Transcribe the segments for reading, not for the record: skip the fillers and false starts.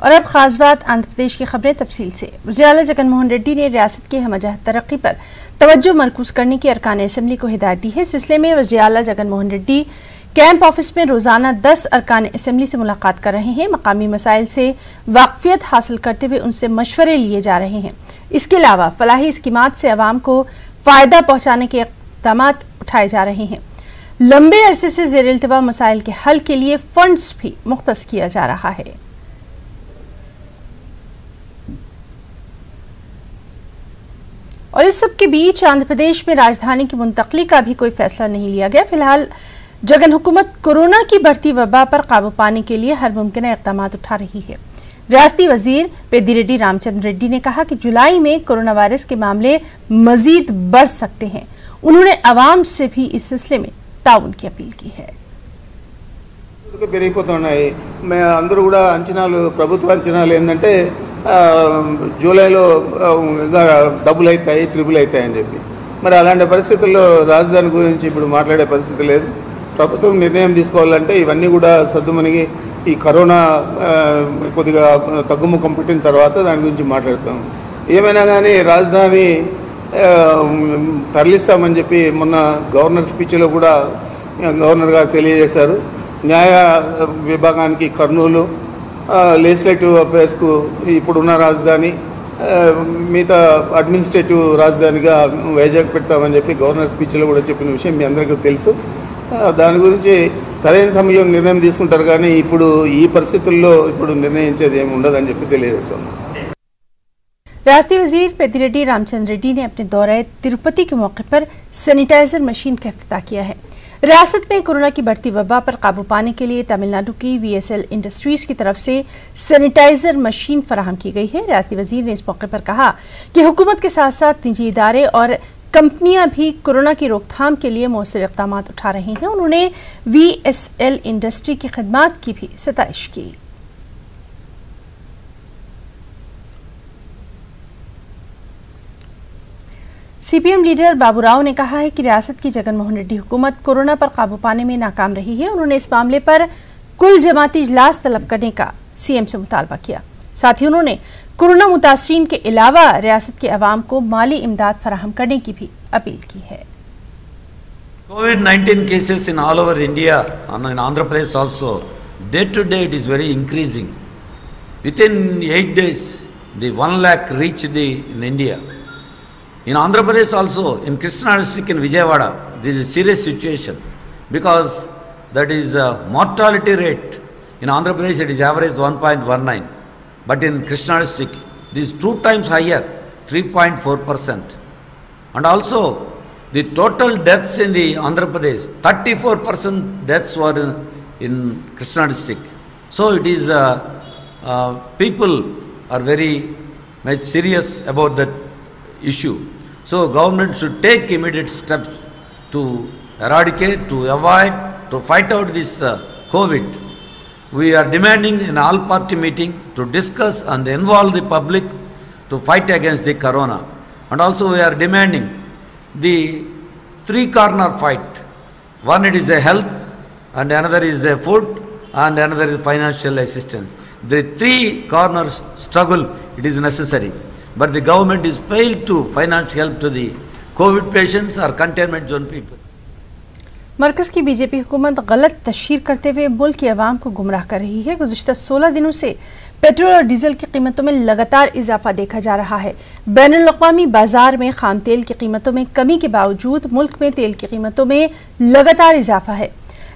और अब खास बात आंध्र प्रदेश की खबरें तफसील से। वज़ीर-ए-आला जगनमोहन रेड्डी ने रियासत के हमजह तरक्की पर तवज्जो मरकूज करने की अरकान असम्बली को हिदायत दी है। इस सिलसिले में वज़ीर-ए-आला जगनमोहन रेड्डी कैंप ऑफिस में रोजाना 10 अरकान असम्बली से मुलाकात कर रहे हैं। मकामी मसाइल से वाकफियत हासिल करते हुए उनसे मशवरे लिए जा रहे हैं। इसके अलावा फलाही स्कीमात से अवाम को फ़ायदा पहुँचाने के इक़दाम उठाए जा रहे हैं। लंबे अरसे से ज़ेर इल्तिवा मसाइल के हल के लिए फंड्स भी मुख्तस किया जा रहा है। और इस सब के बीच आंध्र प्रदेश में राजधानी की मुंतकली का भी कोई फैसला नहीं लिया गया। फिलहाल जगन हुकूमत कोरोना की बढ़ती वबा पर काबू पाने के लिए हर मुमकिन इक़दाम उठा रही है। रियासती वजीर पेद्दिरेड्डी रामचंद्र रेड्डी ने कहा कि जुलाई में कोरोना वायरस के मामले मजीद बढ़ सकते हैं। उन्होंने अवाम से भी इस सिलसिले में ताउन की अपील की है। अंदरू अंचनालू प्रभुत्व अंचनालू ఏంటంటే జూలైలో డబుల్ అవుతాయి ట్రిపుల్ అవుతాయి అని చెప్పి మరి అలాంటి పరిస్థితుల్లో రాజధాని గురించి ఇప్పుడు మాట్లాడే పరిస్థితి లేదు। ప్రభుత్వం నిర్ణయం తీసుకోవాలంటే ఇవన్నీ కూడా సద్దుమణిగి ఈ కరోనా కొద్దిగా తగ్గుముఖం పట్టిన తర్వాత దాని గురించి మాట్లాడతాం। ఏమైనా కానీ రాజధాని తరలిస్తామని చెప్పి మొన్న గవర్నర్ స్పీచ్లో కూడా గవర్నర్ గారు తెలియజేశారు। న్యాయ విభాగానికి కర్నూలు, లెజిస్లేటివ్ అఫేర్స్కు ఇప్పుడున్న రాజధాని, మిగతా అడ్మినిస్ట్రేటివ్ రాజధానిగా వైజాగ్ పెడతామని చెప్పి గవర్నర్ స్పీచ్లో కూడా చెప్పిన విషయం మీ అందరికీ తెలుసు। దాని గురించి సరైన సమయంలో నిర్ణయం తీసుకుంటారు కానీ ఇప్పుడు ఈ పరిస్థితుల్లో ఇప్పుడు నిర్ణయించేది ఏమి ఉండదని చెప్పి తెలియజేస్తున్నాను। रियासती वजीर पेद्दिरेड्डी रामचंद्र रेड्डी ने अपने दौरे तिरुपति के मौके पर सैनिटाइजर मशीन का इफ्तिताह किया है। रियासत में कोरोना की बढ़ती वबा पर काबू पाने के लिए तमिलनाडु की VSL इंडस्ट्रीज की तरफ से सैनिटाइजर मशीन फराहम की गई है। रियासती वजीर ने इस मौके पर कहा कि हुकूमत के साथ साथ निजी इदारे और कंपनियां भी कोरोना की रोकथाम के लिए मौसर इक़दाम उठा रही हैं। उन्होंने VSL इंडस्ट्री की खिदमात की भी सताइश की। CPM लीडर बाबूराव ने कहा है कि रियासत की जगनमोहन रेड्डी हुकूमत कोरोना पर काबू पाने में नाकाम रही है। उन्होंने इस मामले पर कुल जमाती इजलास तलब करने का CM से मुतालबा किया। साथ ही उन्होंने कोरोना मुतासरीन के अलावा रियासत के अवाम को माली इमदाद फराहम करने की भी अपील की है। COVID-19 cases in all over India and in Andhra Pradesh also, day to day it is very increasing. Within 8 days, the 1 lakh reached in India. In Andhra Pradesh also, in Krishna district in Vijayawada, this is a serious situation because that is mortality rate. In Andhra Pradesh it is average 1.19, but in Krishna district this is 2 times higher, 3.4%. And also the total deaths in the Andhra Pradesh, 34% deaths were in Krishna district. So it is people are very much serious about that issue. So government should take immediate steps to eradicate, to avoid, to fight out this COVID. We are demanding an all-party meeting to discuss and involve the public to fight against the corona. And also we are demanding the 3-corner fight. One it is a health, and another is a food, and another is financial assistance. The 3 corners struggle, it is necessary. But the government is failed to finance help to the COVID patients or containment zone people. मरकज की BJP हुकूमत गलत तशहीर करते हुए मुल्क की आवाम को गुमराह कर रही है। गुज़िश्ता 16 दिनों से पेट्रोल और डीजल की कीमतों में लगातार इजाफा देखा जा रहा है। बैनुल-अक़वामी बाजार में खाम तेल की कीमतों में कमी के बावजूद मुल्क में तेल की कीमतों में लगातार इजाफा है।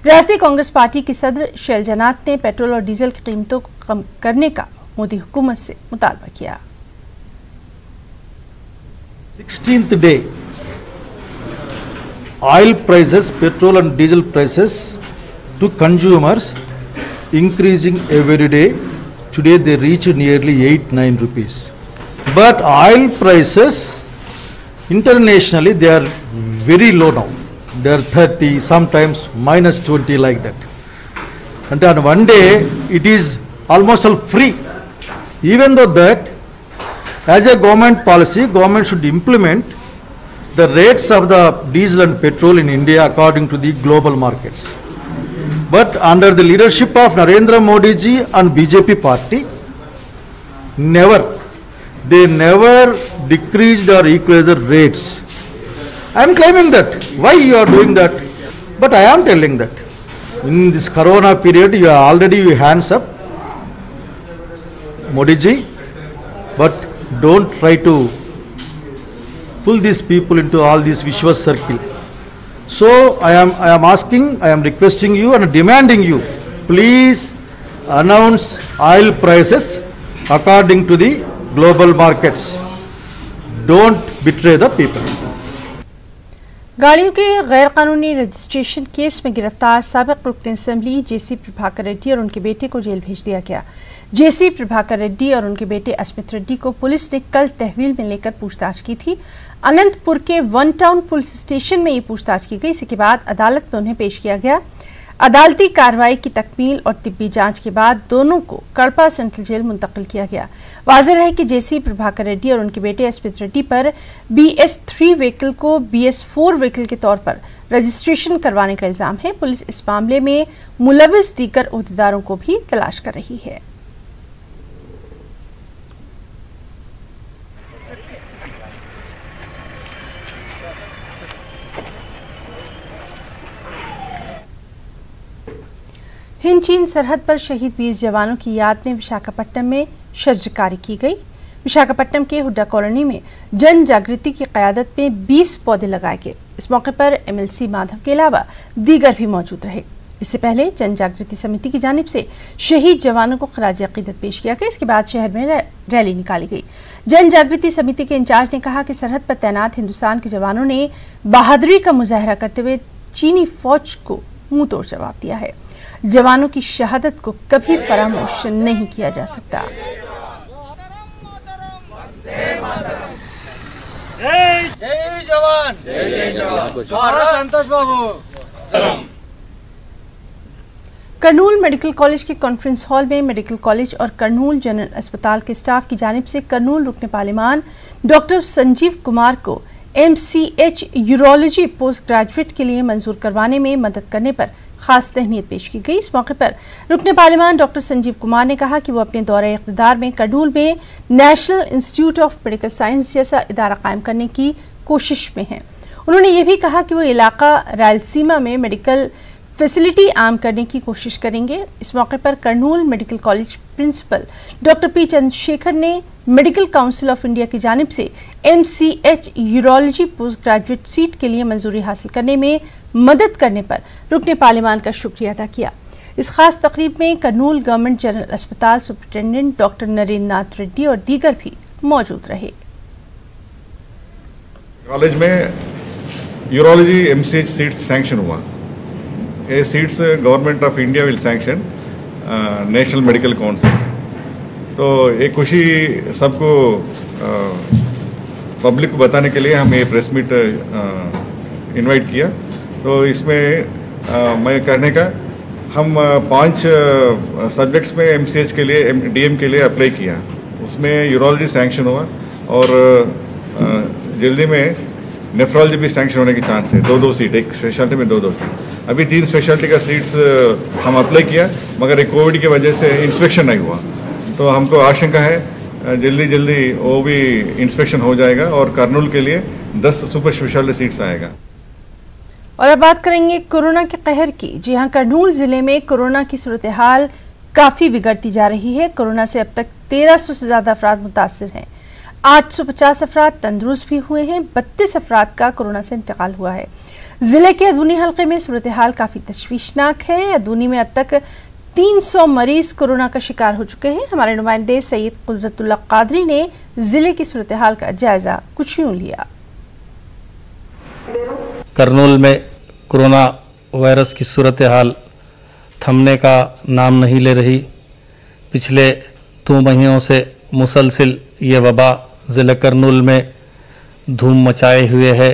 रियासती कांग्रेस पार्टी की सदर शैल जन्नात ने पेट्रोल और डीजल की कीमतों को कम करने का मोदी हुकूमत से मुतालबा किया। 16th day, oil prices, petrol and diesel prices to consumers increasing every day. Today they reach nearly 8-9 rupees. But oil prices internationally they are very low now. They are 30, sometimes minus 20 like that. And on one day it is almost all free. Even though that, as a government policy, government should implement the rates of the diesel and petrol in India according to the global markets. But under the leadership of Narendra Modi ji and BJP party, Never. They never decreased or equalized the rates. I am claiming that. Why you are doing that? But I am telling that. In this corona period, you are already hands up, Modi ji, but don't try to pull these people into all this vicious circle. So I am asking, I am requesting you and demanding you, please announce oil prices according to the global markets. Don't betray the people. गाड़ियों के गैर कानूनी registration case में गिरफ्तार साबिक रुकन assembly जेसी प्रभाकर रेड्डी और उनके बेटे को जेल भेज दिया गया। जेसी प्रभाकर रेड्डी और उनके बेटे अस्मित रेड्डी को पुलिस ने कल तहवील में लेकर पूछताछ की थी। अनंतपुर के वन टाउन पुलिस स्टेशन में ये पूछताछ की गई। इसके बाद अदालत में उन्हें पेश किया गया। अदालती कार्रवाई की तकमील और तिब्बी जांच के बाद दोनों को कड़पा सेंट्रल जेल मुंतकिल किया गया। वाज़ेह है कि जेसी प्रभाकर रेड्डी और उनके बेटे अस्मित रेड्डी पर BS3 व्हीकल को BS4 व्हीकल के तौर पर रजिस्ट्रेशन करवाने का इल्जाम है। पुलिस इस मामले में मुलविस दीगर ओहदेदारों को भी तलाश कर रही है। हिंद चीन सरहद पर शहीद 20 जवानों की याद में विशाखापट्टनम में शजरकारी की गई। विशाखापट्टनम के हुड्डा कॉलोनी में जन जागृति की क़यादत में 20 पौधे लगाए गए। इस मौके पर MLC माधव के अलावा दीगर भी मौजूद रहे। इससे पहले जन जागृति समिति की जानिब से शहीद जवानों को खराज अकीदत पेश किया गया। इसके बाद शहर में रैली निकाली गई। जन जागृति समिति के इंचार्ज ने कहा कि सरहद पर तैनात हिंदुस्तान के जवानों ने बहादुरी का मुजाहरा करते हुए चीनी फौज को मुंह तोड़ जवाब दिया है। जवानों की शहादत को कभी फरामोश नहीं किया जा सकता। जय जवान, जय जवान, संतोष बाबू। कर्नूल मेडिकल कॉलेज के कॉन्फ्रेंस हॉल में मेडिकल कॉलेज और कर्नूल जनरल अस्पताल के स्टाफ की जानिब से कर्नूल रुकन पार्लिमान डॉक्टर संजीव कुमार को MCH यूरोलॉजी पोस्ट ग्रेजुएट के लिए मंजूर करवाने में मदद करने पर खास तहनीत पेश की गई। इस मौके पर रुकन पार्लिमान डॉक्टर संजीव कुमार ने कहा कि वो अपने दौरे इक़्तिदार में कर्नूल में national institute of medical science जैसा इदारा कायम करने की कोशिश में हैं। उन्होंने ये भी कहा कि वो इलाका रायलसीमा में मेडिकल फैसिलिटी आम करने की कोशिश करेंगे। इस मौके पर Kurnool medical college principal doctor P Chandrasekhar ने मेडिकल काउंसिल ऑफ इंडिया की जानिब से MCH urology post graduate seat के लिए मंजूरी हासिल करने में मदद करने पर रुकन पार्लिमान का शुक्रिया अदा किया। इस खास तकरीब में कर्नूल गवर्नमेंट जनरल अस्पताल सुपरिटेंडेंट डॉक्टर नरेंद्र नाथ रेड्डी और दीगर भी मौजूद रहे। कॉलेज में यूरोलॉजी MCH सीट्स सैंक्शन हुआ। ये seats government of India will sanction national medical council. तो ये खुशी सबको पब्लिक को बताने के लिए हम ये प्रेस मीट इनवाइट किया। तो इसमें मैं करने का हम 5 सब्जेक्ट्स में MCH के लिए DM के लिए अप्लाई किया। उसमें यूरोलॉजी सैंक्शन हुआ और जल्दी में नेफ्रोलॉजी भी सैंक्शन होने की चांस है। 2-2 सीट, एक स्पेशलिटी में 2-2 सीट। अभी 3 स्पेशलिटी का सीट्स हम अप्लाई किया, मगर एक कोविड की वजह से इंस्पेक्शन नहीं हुआ। तो हमको आशंका है जल्दी वो भी इंस्पेक्शन हो जाएगा और कर्नूल के लिए 10 सुपर स्पेशलिटी सीट्स आएगा। और अब बात करेंगे कोरोना के कहर की। जी हां, कर्नूल जिले में कोरोना की सूरत हाल काफ़ी बिगड़ती जा रही है। कोरोना से अब तक 1300 से ज़्यादा अफराद मुतासिर हैं। 850 अफराद तंदुरुस्त भी हुए हैं। 32 अफराद का कोरोना से इंतकाल हुआ है। जिले के अदूनी हल्के में सूरत हाल काफ़ी तशवीशनाक है। अदूनी में अब तक 300 मरीज कोरोना का शिकार हो चुके हैं। हमारे नुमाइंदे सैयद कुदरतुल्लाह कादरी ने जिले की सूरत हाल का जायजा कुछ यूं लिया। कर्नूल में कोरोना वायरस की सूरत हाल थमने का नाम नहीं ले रही। पिछले 2 महीनों से मुसलसिल ये वबा ज़िला कर्नूल में धूम मचाए हुए है।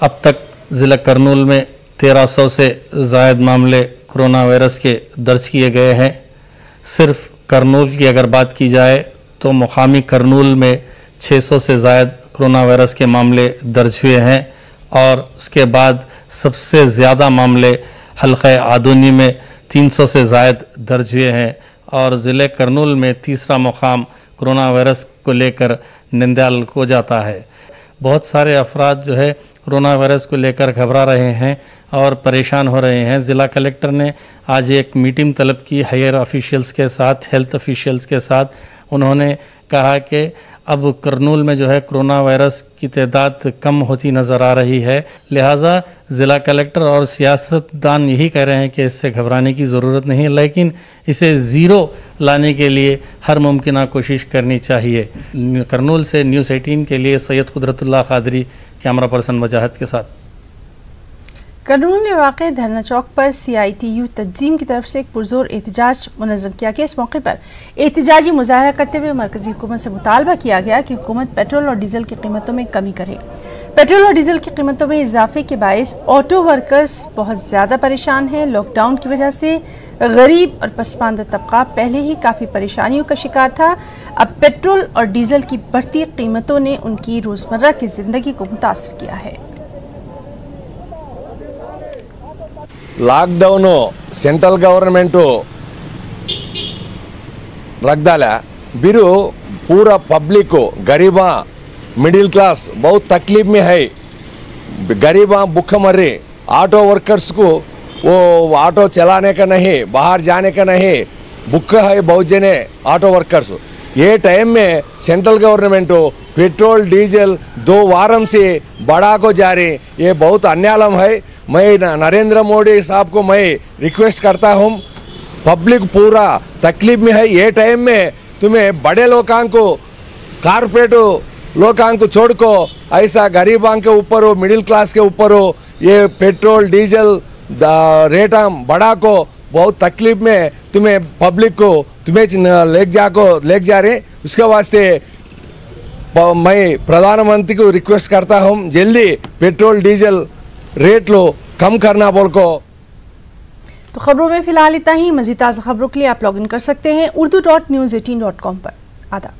अब तक ज़िला कर्नूल में 1300 से ज़ायद मामले कोरोना वायरस के दर्ज किए गए हैं। सिर्फ कर्नूल की अगर बात की जाए तो मुकामी कर्नूल में 600 से ज़ायद कोरोना वायरस के मामले दर्ज हुए हैं और उसके बाद सबसे ज़्यादा मामले हल्क़े आदूनी में 300 से ज़ायद दर्ज हुए हैं और ज़िले कर्नूल में तीसरा मुकाम कोरोना वायरस को लेकर निंदाल हो जाता है। बहुत सारे अफराद जो है कोरोना वायरस को लेकर घबरा रहे हैं और परेशान हो रहे हैं। ज़िला कलेक्टर ने आज एक मीटिंग तलब की हायर ऑफिशियल्स के साथ, हेल्थ ऑफिशियल्स के साथ। उन्होंने कहा कि अब करनूल में जो है कोरोना वायरस की तादाद कम होती नज़र आ रही है, लिहाजा ज़िला कलेक्टर और सियासतदान यही कह रहे हैं कि इससे घबराने की ज़रूरत नहीं है, लेकिन इसे ज़ीरो लाने के लिए हर मुमकिन कोशिश करनी चाहिए। करनूल से न्यूज़ 18 के लिए सैयद कुदरतुल्लाह कादरी, कैमरा पर्सन वजाहत के साथ। करनूल में वाक़ धरना चौक पर CITU तंजीम की तरफ से एक पुरजोर एहतजाज मुनज़्ज़म किया गया। इस मौके पर एहतजाजी मुजाहरा करते हुए मरकज़ी हुकूमत से मुतालबा किया गया कि हुकूमत पेट्रोल और डीजल की कीमतों में कमी करे। पेट्रोल और डीजल की कीमतों में इजाफे के बायस ऑटो वर्कर्स बहुत ज़्यादा परेशान हैं। लॉकडाउन की वजह से गरीब और पसमानदा तबका पहले ही काफ़ी परेशानियों का शिकार था। अब पेट्रोल और डीजल की बढ़ती कीमतों ने उनकी रोज़मर्रा की ज़िंदगी को मुतासर किया है। लाकडाउन सेंट्रल गवर्नमेंट रखदाला बिरु पूरा पब्लिक को गरीबा मिडिल क्लास बहुत तकलीफ में है। गरीबा भूख मर्रे, ऑटो वर्कर्स को वो ऑटो चलाने का नहीं, बाहर जाने का नहीं, भूख है बहुत जने ऑटो वर्कर्स। ये टाइम में central government petrol diesel 2 warm से बढ़ा को जा रहे, ये बहुत अन्यायम है। मैं नरेंद्र मोदी साहब को मैं रिक्वेस्ट करता हूँ, पब्लिक पूरा तकलीफ में है। ये टाइम में तुम्हें बड़े लोगों को, कारपोरेट लोगों को छोड़ को ऐसा गरीबों के ऊपर हो, मिडिल क्लास के ऊपर हो, ये पेट्रोल डीजल रेट बढ़ा को बहुत तकलीफ में तुम्हें पब्लिक को तुम्हें ले जा रहे। उसके वास्ते मैं प्रधानमंत्री को रिक्वेस्ट करता हूँ जल्दी पेट्रोल डीजल रेट लो कम करना बोल को। तो खबरों में फिलहाल इतना ही। मज़ीद ताज़ा खबरों के लिए आप लॉगिन कर सकते हैं urdu.news18.com पर। आदाब।